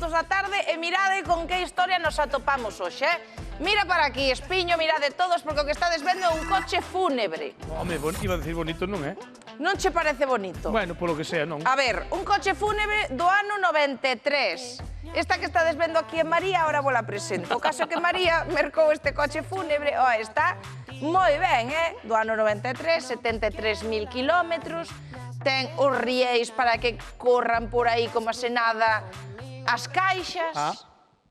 minutos da tarde e mirade con que historia nos atopamos hoxe, Mira para aquí, espiño, mirade todos, porque o que estades vendo é un coche fúnebre. Home, iba a decir bonito, non é? Non che parece bonito? Bueno, polo que sea, non. A ver, un coche fúnebre do ano 93. Esta que estades vendo aquí en María, ahora vos la presento. O caso é que María mercou este coche fúnebre, está moi ben, do ano 93, 73.000 kilómetros, ten os rieis para que corran por aí como se nada as caixas.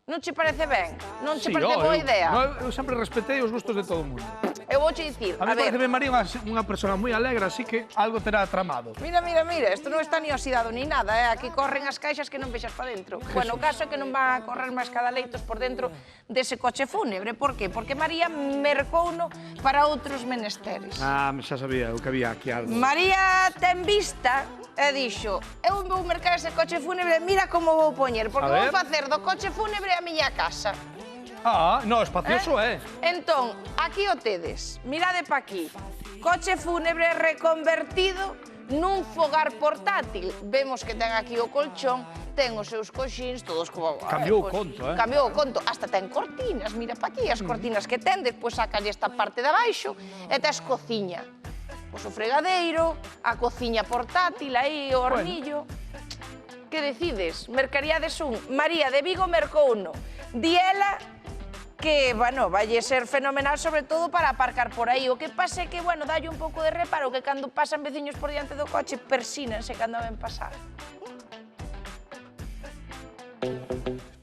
Non che parece ben? Non che parece boa idea? Eu sempre respetei os gustos de todo o mundo. Eu vou che dicir, a ver... A mí parece ben María unha persona moi alegre, así que algo terá tramado. Mira, isto non está ni oxidado ni nada, Aquí corren as caixas que non vexas para dentro. Bueno, o caso é que non van a correr máis cadaleitos por dentro dese coche fúnebre. Por qué? Porque María mercouno para outros menesteres. Xa sabía o que había aquí algo. María ten vista e dixo, eu vou mercar ese coche fúnebre, mira como vou poñer, porque vou facer do coche fúnebre a miña casa. No, espacioso é. Entón, aquí o tedes, mirade pa aquí, coche fúnebre reconvertido nun fogar portátil. Vemos que ten aquí o colchón, ten os seus coxíns, todos como... Cambiou o conto, Cambiou o conto, hasta ten cortinas, mira pa aquí, as cortinas que ten, despois sacalle esta parte de abaixo e tes cociña. Pois o fregadeiro, a cociña portátil, aí o hornillo... Que decides? Mercaríades un. María de Vigo mercouno. Diela que, bueno, valle ser fenomenal, sobre todo para aparcar por aí. O que pasa é que, bueno, dalle un pouco de reparo que cando pasan veciños por diante do coche, persínanse cando ven pasar.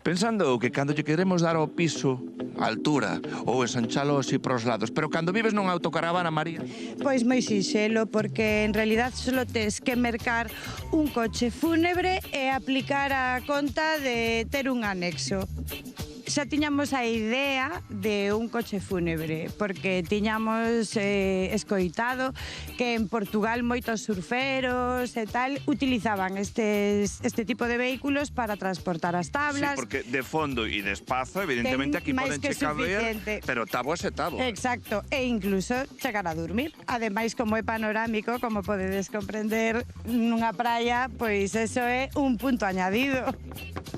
Pensando que cando lle queremos dar ao piso, a altura, ou ensanchalo así pros lados, pero cando vives nunha autocaravana, María... Pois moi sinxelo, porque en realidad só tes que mercar un coche fúnebre e aplicar a conta de ter un anexo. Xa tiñamos a idea de un coche fúnebre, porque tiñamos escoitado que en Portugal moitos surferos e tal utilizaban este tipo de vehículos para transportar as tablas. Sí, porque de fondo e de espazo, evidentemente, aquí poden che caber, pero táboas e táboas. Exacto, e incluso chegar a dormir. Ademais, como é panorámico, como podedes comprender, nunha praia, pois eso é un punto añadido.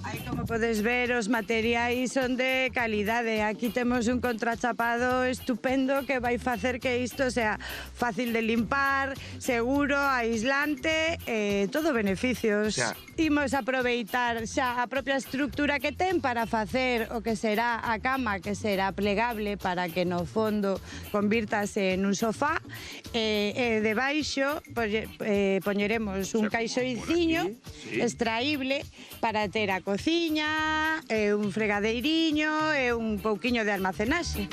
Aí, como podes ver, os materiais son de calidade. Aquí temos un contrachapado estupendo que vai facer que isto sea fácil de limpar, seguro, aislante, todo beneficios. Imos aproveitar xa a propia estructura que ten para facer o que será a cama, que será plegable para que no fondo convirtase en un sofá, e debaixo poñeremos un caixoiciño extraíble para ter a cociña, un fregadeiriño e un pouquiño de almacenaxe.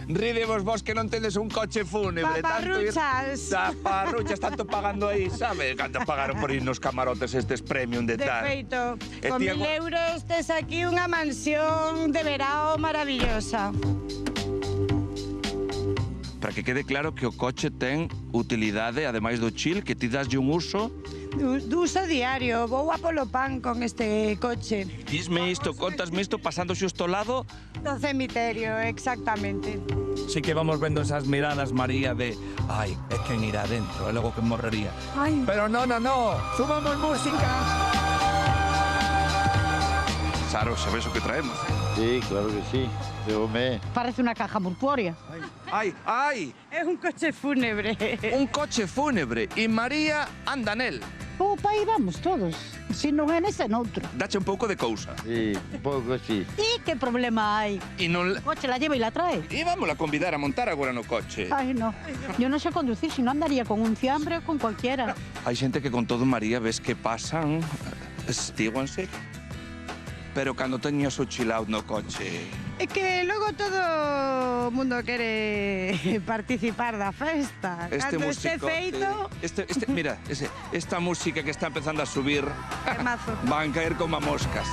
Ridevos vos que non tedes un coche fúnebre. Paparruchas. Paparruchas, tanto pagando aí, sabe? Canto pagaron por ir nos camarotes estes premium de tal. De feito, con 1.000 euros tes aquí unha mansión de verao maravillosa. Para que quede claro que o coche ten utilidade, ademais do chill, que ti daslle un uso... De uso diario, vou a polo pan con este coche. Disme isto, contasme isto, pasándose ao lado... Do cemiterio, exactamente. Sí que vamos vendo esas miradas, María, de... Ai, é quen irá dentro, é logo que morrería. Ai. Pero no, subamos música. Saro, sabes o que traemos? Sí, claro que sí. Parece unha caja mortuoria. Ai! É un coche fúnebre. Un coche fúnebre, e María anda nel. Opa, aí vamos todos. Si non é nese, noutro. Dache un pouco de cousa. Sí, un pouco sí. E que problema hai? E non... O coche la lleva e la trae. E vamos a convidar a montar agora no coche. Ai, no. Yo non sei conducir, si non andaría con un fiambre ou con cualquiera. Hai xente que con todo, María, ves que pasan, estíguanse, pero cando teñas o chill out no coche... É que logo todo o mundo quere participar da festa. Cando este feito... Mira, esta música que está empezando a subir... Temazo. Van caer como a moscas.